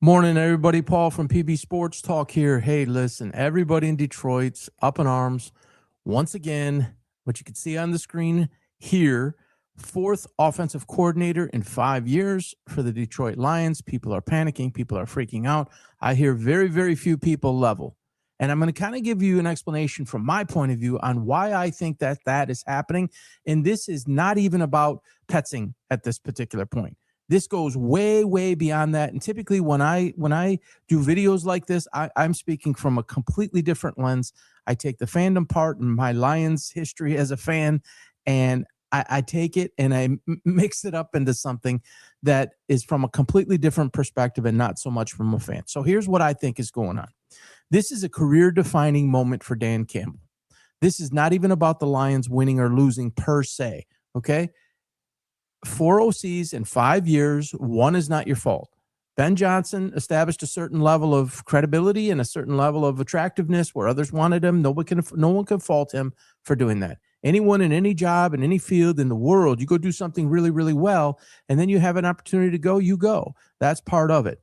Morning, everybody. Paul from PB Sports Talk here. Hey, listen, everybody in Detroit's up in arms. Once again, what you can see on the screen here, fourth offensive coordinator in 5 years for the Detroit Lions. People are panicking. People are freaking out. I hear very, very few people level. And I'm going to kind of give you an explanation from my point of view on why I think that is happening. And this is not even about Petzing at this particular point. This goes way, way beyond that. And typically when I do videos like this, I'm speaking from a completely different lens. I take the fandom part and my Lions history as a fan, and I take it and I mix it up into something that is from a completely different perspective and not so much from a fan. So here's what I think is going on. This is a career-defining moment for Dan Campbell. This is not even about the Lions winning or losing per se, okay? 4 OCs in 5 years, one is not your fault. Ben Johnson established a certain level of credibility and a certain level of attractiveness where others wanted him. No one can fault him for doing that. Anyone in any job, in any field in the world, you go do something really, really well, and then you have an opportunity to go, you go. That's part of it.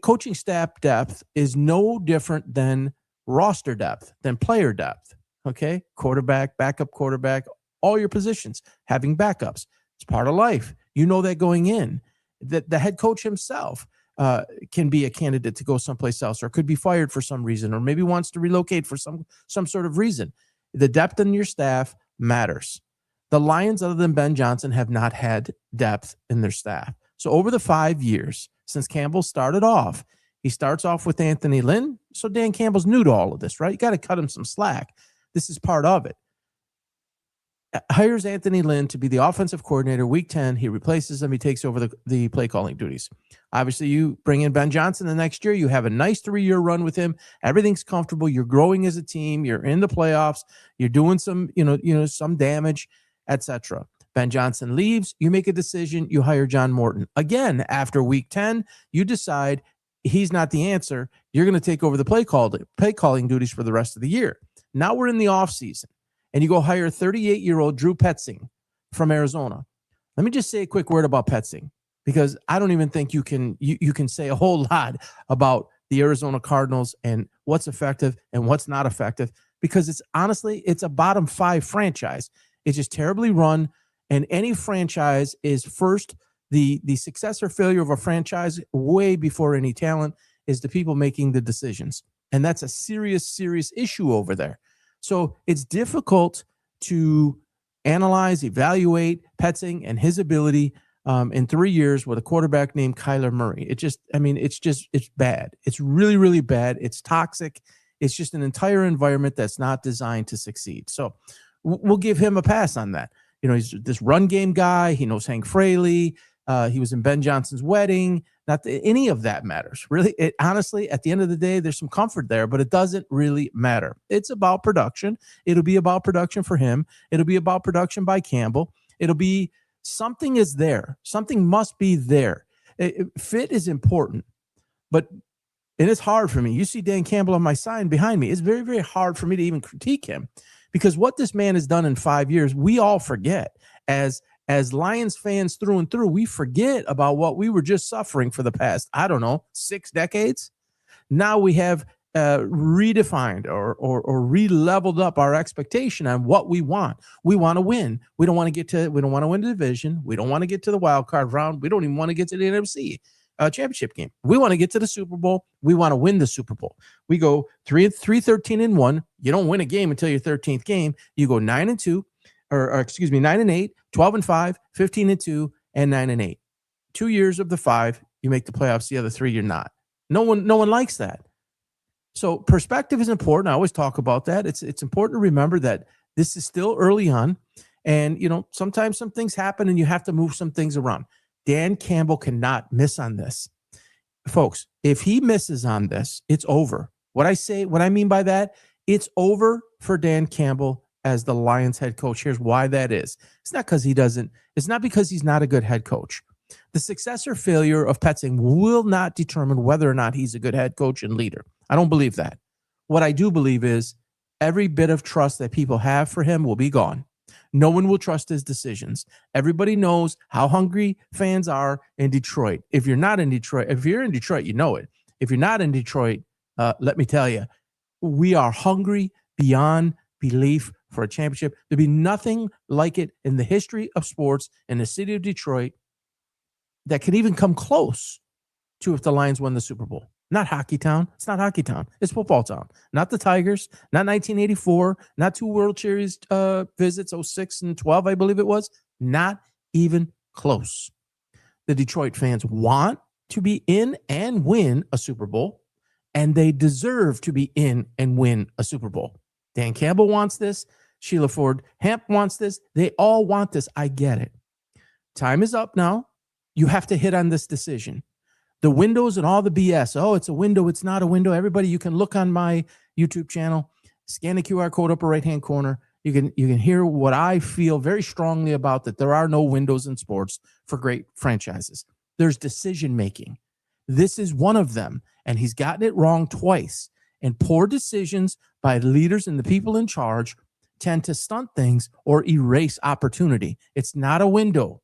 Coaching staff depth is no different than roster depth, than player depth, okay? Quarterback, backup quarterback, all your positions, having backups. It's part of life. You know that going in. That the head coach himself can be a candidate to go someplace else, or could be fired for some reason, or maybe wants to relocate for some sort of reason. The depth in your staff matters. The Lions, other than Ben Johnson, have not had depth in their staff. So over the 5 years since Campbell started off, he starts off with Anthony Lynn. So Dan Campbell's new to all of this, right? You got to cut him some slack. This is part of it. Hires Anthony Lynn to be the offensive coordinator. Week 10, he replaces him. He takes over the play calling duties. Obviously, you bring in Ben Johnson the next year. You have a nice 3-year run with him. Everything's comfortable. You're growing as a team. You're in the playoffs. You're doing some, some damage, etc. Ben Johnson leaves. You make a decision. You hire John Morton. Again, after week 10, you decide he's not the answer. You're going to take over the play calling duties for the rest of the year. Now we're in the offseason. And you go hire 38-year-old Drew Petzing from Arizona. Let me just say a quick word about Petzing, because I don't even think you can say a whole lot about the Arizona Cardinals and what's effective and what's not effective, because it's a bottom 5 franchise. It's just terribly run, and any franchise is first. The success or failure of a franchise way before any talent is the people making the decisions. And that's a serious, serious issue over there. So it's difficult to analyze, evaluate Petzing and his ability in 3 years with a quarterback named Kyler Murray. It's bad. It's really, really bad. It's toxic. It's just an entire environment that's not designed to succeed. So we'll give him a pass on that. He's this run game guy. He knows Hank Fraley. He was in Ben Johnson's wedding. Not that any of that matters. Really, honestly, at the end of the day, there's some comfort there, but it doesn't really matter. It's about production. It'll be about production for him. It'll be about production by Campbell. It'll be something is there. Something must be there. Fit is important, but it is hard for me. You see Dan Campbell on my sign behind me. It's very, very hard for me to even critique him, because what this man has done in 5 years, we all forget. As Lions fans through and through, we forget about what we were just suffering for the past, 6 decades. Now we have redefined or re-leveled up our expectation on what we want. We want to win. We don't want to win the division. We don't want to get to the wild card round. We don't even want to get to the NFC championship game. We want to get to the Super Bowl. We want to win the Super Bowl. We go 13-1. You don't win a game until your 13th game. You go 9-2. 9-8, 12-5, 15-2, and 9-8. 2 years of the 5, you make the playoffs. The other 3, you're not. No one likes that. So perspective is important. I always talk about that. It's important to remember that this is still early on, and sometimes some things happen and you have to move some things around. Dan Campbell cannot miss on this, folks. If he misses on this, it's over. What I mean by that, it's over for Dan Campbell as the Lions head coach. Here's why that is. It's not because he's not a good head coach. The success or failure of Petzing will not determine whether or not he's a good head coach and leader. I don't believe that. What I do believe is every bit of trust that people have for him will be gone. No one will trust his decisions. Everybody knows how hungry fans are in Detroit. If you're in Detroit, you know it. If you're not in Detroit, let me tell you, we are hungry beyond belief for a championship. There'd be nothing like it in the history of sports in the city of Detroit that could even come close to if the Lions won the Super Bowl. Not Hockey Town. It's not Hockey Town. It's Football Town. Not the Tigers. Not 1984. Not 2 World Series visits, 06 and 12, I believe it was. Not even close. The Detroit fans want to be in and win a Super Bowl, and they deserve to be in and win a Super Bowl. Dan Campbell wants this. Sheila Ford Hamp wants this. They all want this. I get it. Time is up now. You have to hit on this decision. The windows and all the BS. Oh, it's a window. It's not a window. Everybody, you can look on my YouTube channel, scan the QR code upper right-hand corner. You can hear what I feel very strongly about, that there are no windows in sports for great franchises. There's decision-making. This is one of them, and he's gotten it wrong twice. And poor decisions by leaders and the people in charge tend to stunt things or erase opportunity. It's not a window.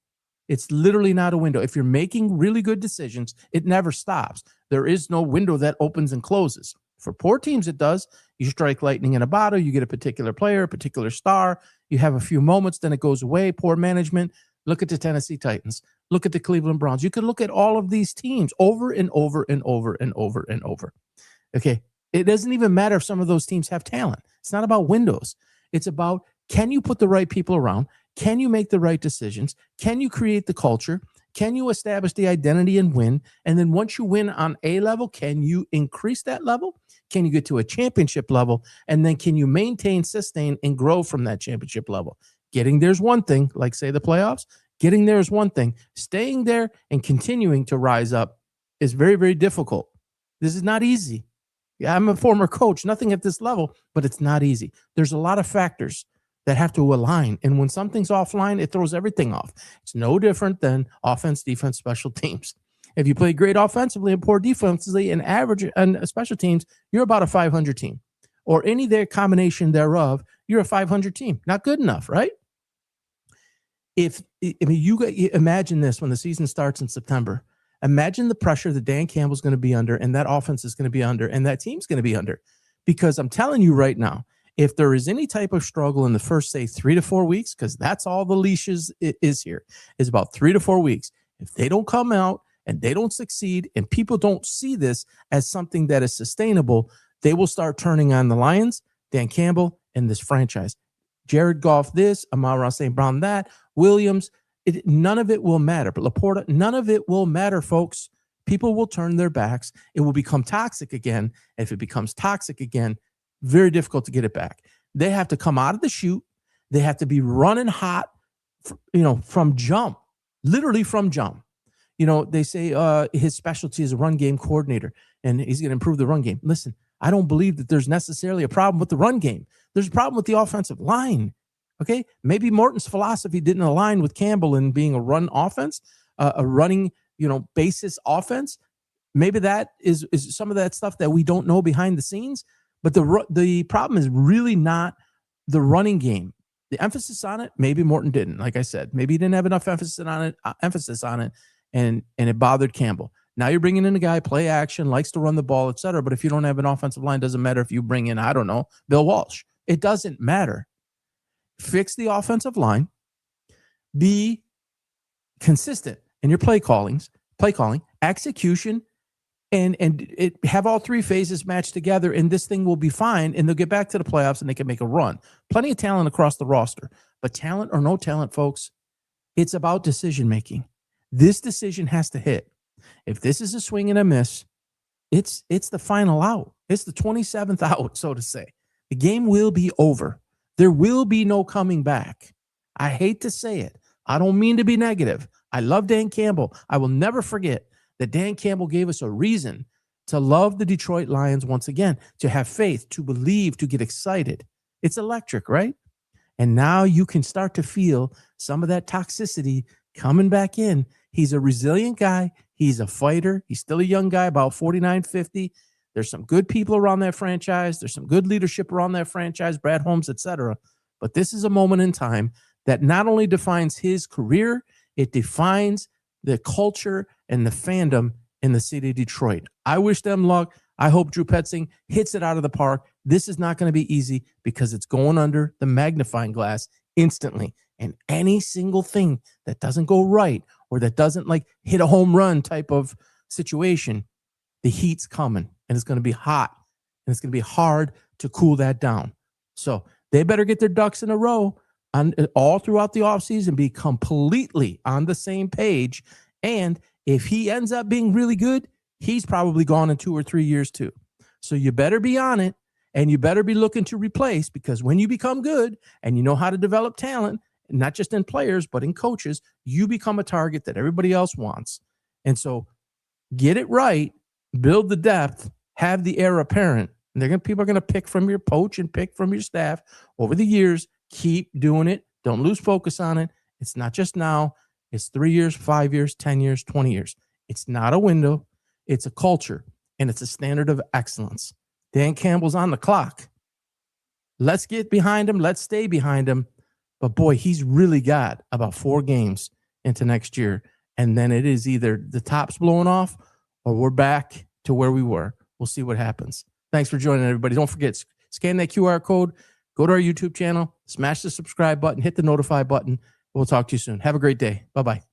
It's literally not a window. If you're making really good decisions, it never stops. There is no window that opens and closes. For poor teams, it does. You strike lightning in a bottle. You get a particular player, a particular star. You have a few moments, then it goes away. Poor management. Look at the Tennessee Titans. Look at the Cleveland Browns. You can look at all of these teams over and over and over and over and over. Okay. It doesn't even matter if some of those teams have talent. It's not about windows. It's about, can you put the right people around? Can you make the right decisions? Can you create the culture? Can you establish the identity and win? And then once you win on a level, can you increase that level? Can you get to a championship level? And then can you maintain, sustain, and grow from that championship level? Getting there is one thing, like say the playoffs. Getting there is one thing. Staying there and continuing to rise up is very, very difficult. This is not easy. Yeah, I'm a former coach, nothing at this level, but it's not easy. There's a lot of factors that have to align. And when something's offline, it throws everything off. It's no different than offense, defense, special teams. If you play great offensively and poor defensively and average and special teams, you're about a 500 team. Or any their combination thereof, you're a 500 team. Not good enough, right? You imagine this when the season starts in September. Imagine the pressure that Dan Campbell's going to be under, and that offense is going to be under, and that team's going to be under. Because I'm telling you right now, if there is any type of struggle in the first, say, 3 to 4 weeks, because that's all the leashes is here, is about 3 to 4 weeks. If they don't come out and they don't succeed and people don't see this as something that is sustainable, they will start turning on the Lions, Dan Campbell, and this franchise. Jared Goff this, Amon-Ra St. Brown that, Williams, none of it will matter. But Laporta, none of it will matter, folks. People will turn their backs. It will become toxic again. And if it becomes toxic again, very difficult to get it back. They have to come out of the chute. They have to be running hot, from jump, literally from jump. They say his specialty is a run game coordinator, and he's going to improve the run game. Listen, I don't believe that there's necessarily a problem with the run game. There's a problem with the offensive line. Okay, maybe Morton's philosophy didn't align with Campbell in being a run offense, a running, basis offense. Maybe that is some of that stuff that we don't know behind the scenes. But the problem is really not the running game. The emphasis on it, maybe Morton didn't. Like I said, maybe he didn't have enough emphasis on it, and it bothered Campbell. Now you're bringing in a guy, play action, likes to run the ball, etc. But if you don't have an offensive line, doesn't matter if you bring in, I don't know, Bill Walsh. It doesn't matter. Fix the offensive line. Be consistent in your play calling, execution, and have all three phases match together, and this thing will be fine, and they'll get back to the playoffs, and they can make a run. Plenty of talent across the roster, but talent or no talent, folks, it's about decision-making. This decision has to hit. If this is a swing and a miss, it's the final out. It's the 27th out, so to say. The game will be over. There will be no coming back. I hate to say it. I don't mean to be negative. I love Dan Campbell. I will never forget that Dan Campbell gave us a reason to love the Detroit Lions once again, to have faith, to believe, to get excited. It's electric, right? And now you can start to feel some of that toxicity coming back in. He's a resilient guy. He's a fighter. He's still a young guy, about 49, 50. There's some good people around that franchise. There's some good leadership around that franchise, Brad Holmes, etc. But this is a moment in time that not only defines his career, it defines the culture and the fandom in the city of Detroit. I wish them luck. I hope Drew Petzing hits it out of the park. This is not going to be easy because it's going under the magnifying glass instantly. And any single thing that doesn't go right or that doesn't like hit a home run type of situation, the heat's coming and it's going to be hot and it's going to be hard to cool that down. So they better get their ducks in a row all throughout the offseason, be completely on the same page. And if he ends up being really good, he's probably gone in 2 or 3 years too. So you better be on it and you better be looking to replace, because when you become good and you know how to develop talent, not just in players, but in coaches, you become a target that everybody else wants. And so get it right, build the depth, have the heir apparent. And people are going to pick from your coach and pick from your staff over the years. Keep doing it. Don't lose focus on it. It's not just now. It's 3 years, 5 years, 10 years, 20 years. It's not a window. It's a culture, and it's a standard of excellence. Dan Campbell's on the clock. Let's get behind him. Let's stay behind him. But, boy, he's really got about 4 games into next year, and then it is either the top's blowing off or we're back to where we were. We'll see what happens. Thanks for joining, everybody. Don't forget, scan that QR code, go to our YouTube channel, smash the subscribe button, hit the notify button. We'll talk to you soon. Have a great day. Bye-bye.